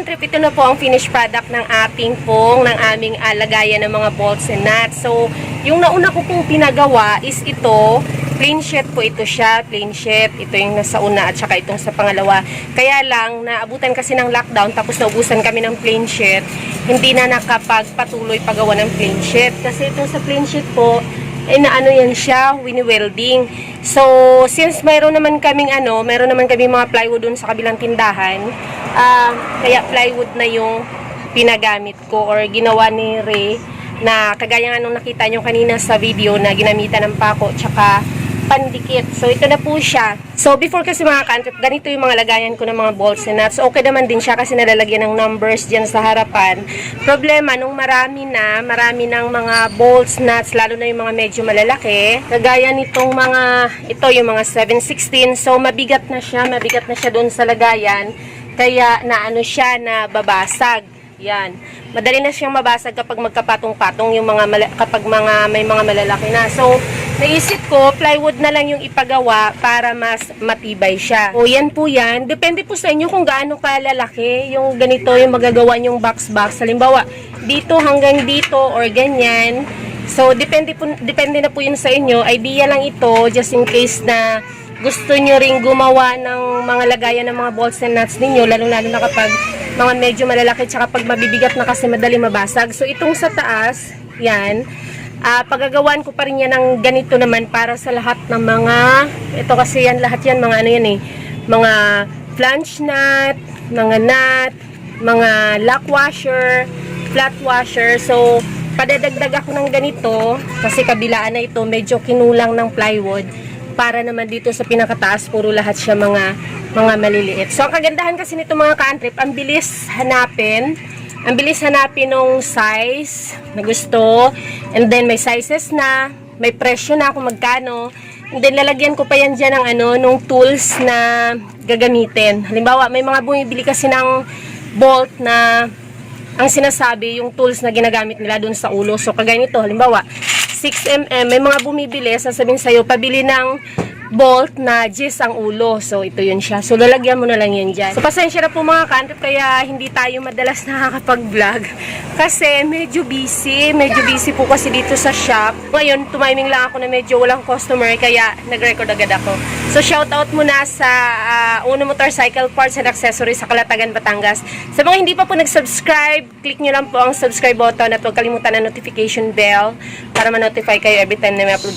ka-trip, ito na po ang finished product ng aming lagayan ng mga bolts and nuts. So, yung nauna ko pong pinagawa is ito, plain sheet po ito siya, plain sheet. Ito yung nasa una at saka itong sa pangalawa. Kaya lang, naabutan kasi ng lockdown, tapos naubusan kami ng plain sheet. Hindi na nakapagpatuloy paggawa ng plain sheet. Kasi itong sa plain sheet po, naano yan siya, wini-welding. So, since mayroon naman kaming mga plywood dun sa kabilang tindahan, kaya plywood na yung pinagamit ko or ginawa ni Ray na kagaya nga nung nakita nyo kanina sa video na ginamitan ng pako tsaka pandikit. So, ito na po siya. So, before kasi mga ka-trip, ganito yung mga lagayan ko ng mga bolts and nuts. Okay naman din siya kasi nalalagyan ng numbers dyan sa harapan. Problema, nung marami ng mga bolts, nuts, lalo na yung mga medyo malalaki. Kagaya nitong ito yung mga 7/16. So, mabigat na siya doon sa lagayan. Kaya, na babasag. Yan. Madali na siyang mabasag kapag magkapatong-patong yung kapag may mga malalaki na. So, naisip ko, plywood na lang yung ipagawa para mas matibay siya. O, yan po yan. Depende po sa inyo kung gaano kalalaki yung ganito, yung magagawa yung box-box. Halimbawa, dito hanggang dito or ganyan. So, depende na po yun sa inyo. Idea lang ito, just in case na gusto nyo ring gumawa ng mga lagayan ng mga bolts and nuts ninyo, lalo-lalo na kapag mga medyo malalaki tsaka pag mabibigat na kasi madali mabasag. So, itong sa taas, yan, pagagawan ko pa rin yan ng ganito naman para sa lahat ng ito kasi yan, lahat yan, mga flange nut, mga nut, mga lock washer, flat washer. So, padadagdag ako ng ganito, kasi kabilaan na ito, medyo kinulang ng plywood, para naman dito sa pinakataas, puro lahat siya mga maliliit. So, ang kagandahan kasi nito mga ka-trip, ang bilis hanapin ng size na gusto, and then may sizes na, may presyo na kung magkano, and then lalagyan ko pa yan dyan ng tools na gagamitin. Halimbawa, may mga bumibili kasi ng bolt na ang sinasabi, yung tools na ginagamit nila dun sa ulo. So, kagaya nito, halimbawa, 6mm, may mga bumibili, sasabihin sa'yo, pabili ng bolt na gis ang ulo. So, ito yun siya. So, lalagyan mo na lang yan dyan. So, pasensya na po mga ka-trip, kaya hindi tayo madalas nakakapag-vlog. Kasi, medyo busy po kasi dito sa shop. Ngayon, tumiming lang ako na medyo walang customer, kaya nag-record agad ako. So, shoutout muna sa Uno Motorcycle Parts and Accessories sa Calatagan, Batangas. Sa mga hindi pa po nag-subscribe, click nyo lang po ang subscribe button at huwag kalimutan ang notification bell para ma-notify kayo every time na may upload.